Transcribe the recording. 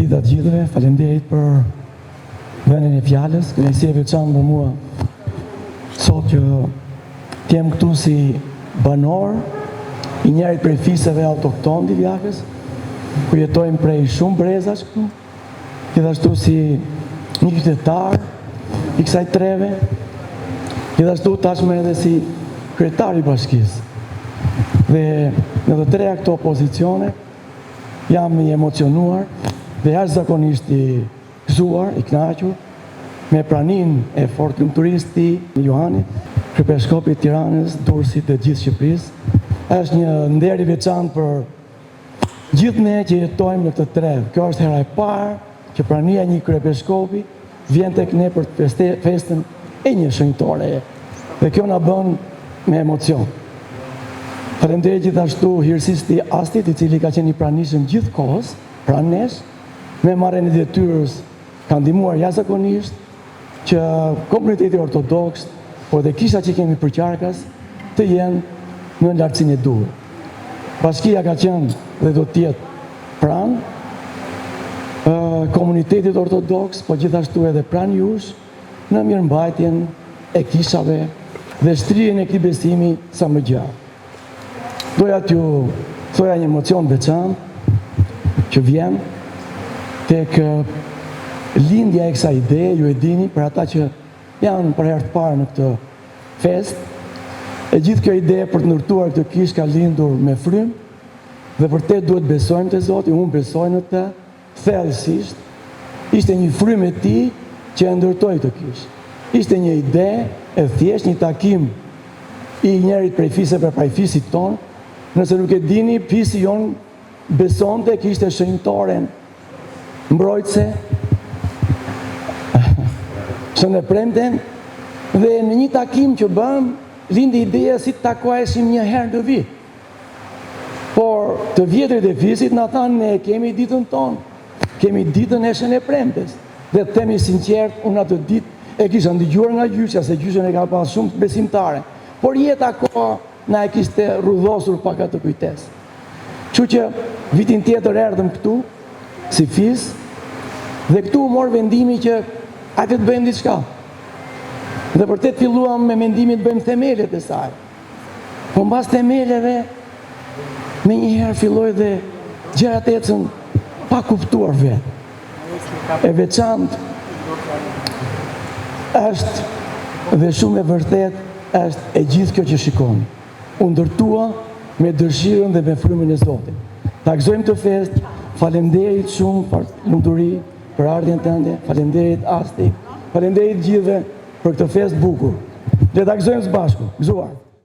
Mirëdita të gjithëve, faleminderit për vënien e fjalës, kënaqësi e veçantë për mua sot që t'jem këtu si banor i njërit prej fisëve autokton të Divjakës, ku jetojmë prej shumë brezash këtu, gjithashtu si një qytetar i kësaj treve, gjithashtu tashmë edhe si kryetar i bashkisë. Dhe në të treja këto pozicione jam i emocionuar dhe jashtëzakonisht i gëzuar, i kënaqur me praninë e fortëlumturisë të Johanit, kryepiskopit të Tiranës, Durrësit dhe gjithë Shqipërisë. Është një nder i veçantë për gjithë ne që jetojmë në këtë trevë. Kjo është hera e parë që prania një kryepiskopi vjen tek ne për festën e një shenjtore. Dhe kjo na bën me emocion. Faleminderit gjithashtu hirësisë të Astit, i cili ka qenë i pranishëm gjithkohës, pranë nesh, me marrjen e detyrës ka ndihmuar jashtëzakonisht që komuniteti ortodoks, por dhe kisha që kemi për qarkas, të jenë në lartësinë e duhur. Bashkia ka qenë dhe do të jetë pranë komunitetit ortodoks, po gjithashtu edhe pranë jush në mirëmbajtjen e kishave dhe shtrijen e këtij besimi sa më gjatë. Doja t'ju thoja një emocion veçantë që vjen tek lindja e kësaj ideje, ju e dini, për ata që janë për herë të parë në këtë fest, e gjithë kjo ide për të ndërtuar këtë kishë ka lindur me frymë dhe vërtet duhet besojmë te Zoti, unë besoj në të thellësisht. Ishte një frymë e tij që e ndërtoi këtë kishë. Ishte një ide e thjesht, një takim i njërit prej fisëve prej fisit ton. Nëse nuk e dini, fisi jon besonte që ishte shenjtoren mbrojtëse, shëndepremten, dhe në një takim që bëm, lindi ideja si të takoheshim një herë në vit. Por të vjetrit e fisit na thanë ne kemi ditën tonë, kemi ditën e shëndepremtes. Dhe të themi sinqert, unë atë ditë e kisha ndëgjuar nga gjyqja, se gjyqja e ka pas shumë besimtare. Por jeta koha na e kishte rrudhosur pak atë kujtesë. Kështu që vitin tjetër erdhëm këtu, si fis, dhe këtu u mor vendimi që hajde të bëjmë diçka. Dhe vërtet filluam me mendimin të bëjmë themelet e saj. Po mbas themeleve, me njëherë filloi dhe gjërat ecën pa kuptuar vetë. E veçantë është dhe shumë e vërtet është e gjithë kjo që shikoni. U ndërtua me dëshirën dhe me frymën e Zotit. Ta gëzojmë të fest, faleminderit shumë për lumturi, për ardhjen tënde, faleminderit Asti, faleminderit gjithëve për këtë fest bukur. Le ta gëzojmë së bashku. Gëzuar.